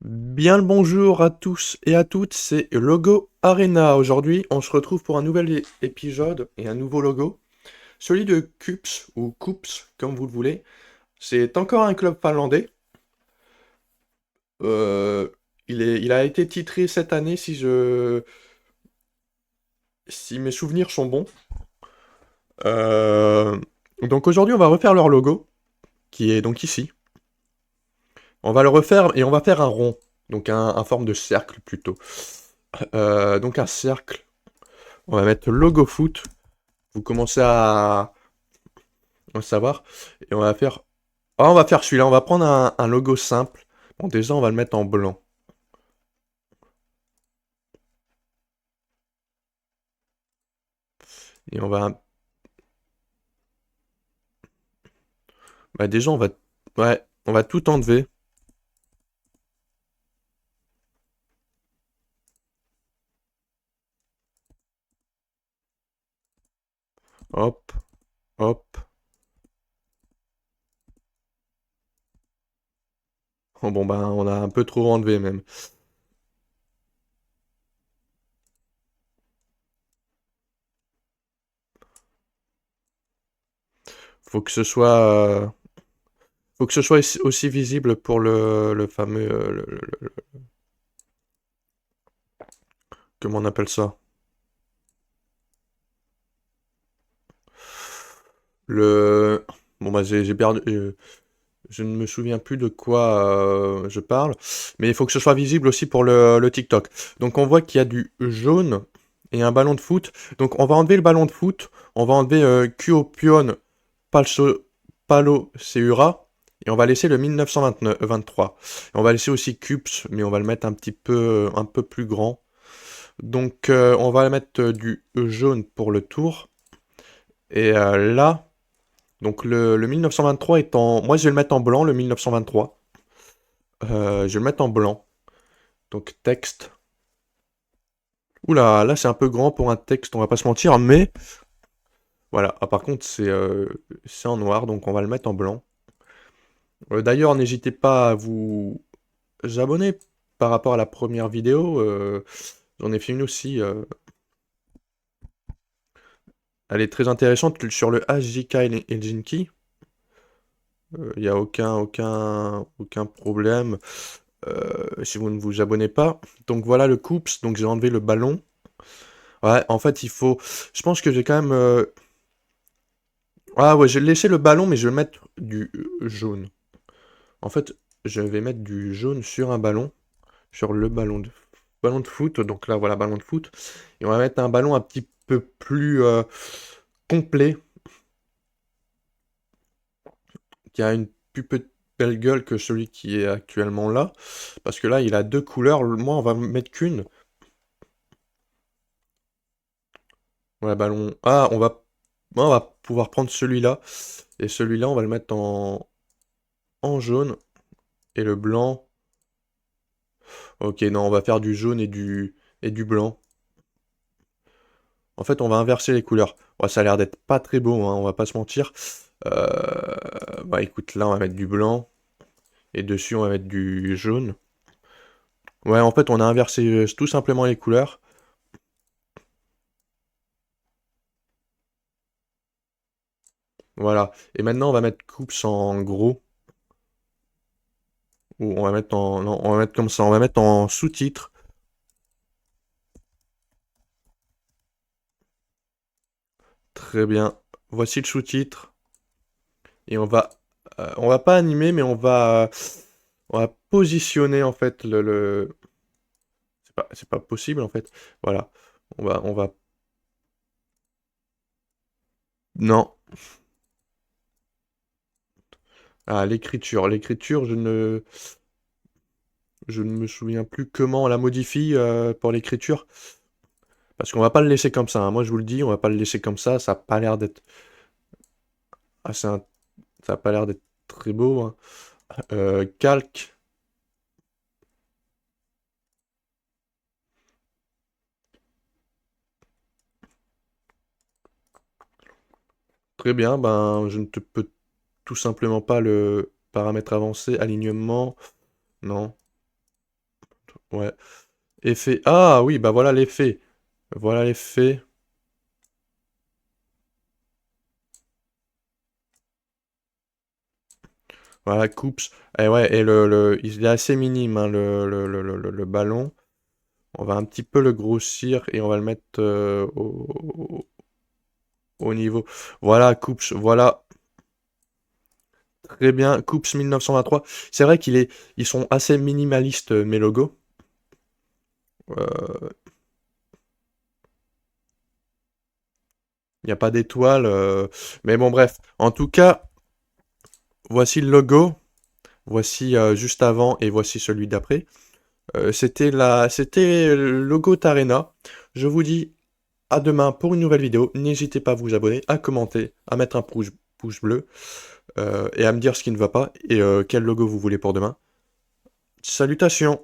Bien le bonjour à tous et à toutes, c'est Logo Arena. Aujourd'hui, on se retrouve pour un nouvel épisode et un nouveau logo. Celui de Kups, ou Kups, comme vous le voulez. C'est encore un club finlandais. Euh, il a été titré cette année, si mes souvenirs sont bons. Euh, donc aujourd'hui, on va refaire leur logo, qui est donc ici. On va le refaire et on va faire un rond, donc un forme de cercle plutôt. Donc un cercle. On va mettre logo foot. Vous commencez à savoir. Et on va faire. Ah, on va faire celui-là. On va prendre un logo simple. Bon, déjà, on va le mettre en blanc. Et on va. Bah, déjà, on va. Ouais, on va tout enlever. Hop, hop. Oh, bon, bah, on a un peu trop enlevé même. Faut que ce soit. Faut que ce soit aussi visible pour le fameux. Comment on appelle ça? Le. Bon, bah, j'ai perdu. Je ne me souviens plus de quoi je parle, mais il faut que ce soit visible aussi pour le TikTok. Donc on voit qu'il y a du jaune et un ballon de foot. Donc on va enlever le ballon de foot, on va enlever Kuopion Palso, Palo Seura, et on va laisser le 1923. Et on va laisser aussi Cups, mais on va le mettre un peu plus grand. Donc on va mettre du jaune pour le tour. Et là, donc le 1923 est en... Moi je vais le mettre en blanc, le 1923. Je vais le mettre en blanc. Donc texte. Oula, là c'est un peu grand pour un texte, on va pas se mentir, mais voilà. Ah, par contre c'est en noir, donc on va le mettre en blanc. D'ailleurs, n'hésitez pas à vous abonner par rapport à la première vidéo. J'en ai fait une aussi. Elle est très intéressante sur le HJK Helsinki. Il n'y a aucun problème si vous ne vous abonnez pas. Donc voilà le coups. Donc j'ai enlevé le ballon. Ouais, en fait, il faut. Je pense que j'ai quand même. Ah ouais, j'ai laissé le ballon, mais je vais mettre du jaune. En fait, je vais mettre du jaune sur un ballon, sur le ballon de foot. Donc là, voilà, ballon de foot. Et on va mettre un ballon un petit peu plus complet, qui a une plus belle gueule que celui qui est actuellement là. Parce que là, il a deux couleurs. Moi, on va mettre qu'une. Voilà, ballon. Ah, on va pouvoir prendre celui-là. Et celui-là, on va le mettre en jaune. Et le blanc. Ok, non, on va faire du jaune et du blanc. En fait, on va inverser les couleurs. Ouais, ça a l'air d'être pas très beau, hein, on va pas se mentir. Bah écoute, là, on va mettre du blanc. Et dessus, on va mettre du jaune. Ouais, en fait, on a inversé tout simplement les couleurs. Voilà. Et maintenant, on va mettre coups en gros. Ou on va mettre en... Non, on va mettre comme ça. On va mettre en sous-titre. Très bien. Voici le sous-titre. Et on va pas animer, mais on va positionner en fait c'est pas possible en fait. Voilà. On va, non. Ah, l'écriture. L'écriture, je ne me souviens plus comment on la modifie pour l'écriture. Parce qu'on va pas le laisser comme ça, hein. Moi, je vous le dis, on va pas le laisser comme ça. Ça a pas l'air d'être, assez ça a pas l'air d'être très beau, hein. Calque. Très bien. Ben, je ne te peux tout simplement pas le paramètre avancé, alignement. Non. Ouais. Effet. Ah oui, bah voilà l'effet. Voilà l'effet. Voilà, Coups. Et ouais, et il est assez minime, hein, le ballon. On va un petit peu le grossir et on va le mettre au niveau. Voilà, Coups. Voilà. Très bien. Coups 1923. C'est vrai ils sont assez minimalistes, mes logos. Euh, Il n'y a pas d'étoile. Mais bon, bref. En tout cas, voici le logo. Voici juste avant et voici celui d'après. C'était le logo Tarena. Je vous dis à demain pour une nouvelle vidéo. N'hésitez pas à vous abonner, à commenter, à mettre un pouce bleu et à me dire ce qui ne va pas et quel logo vous voulez pour demain. Salutations!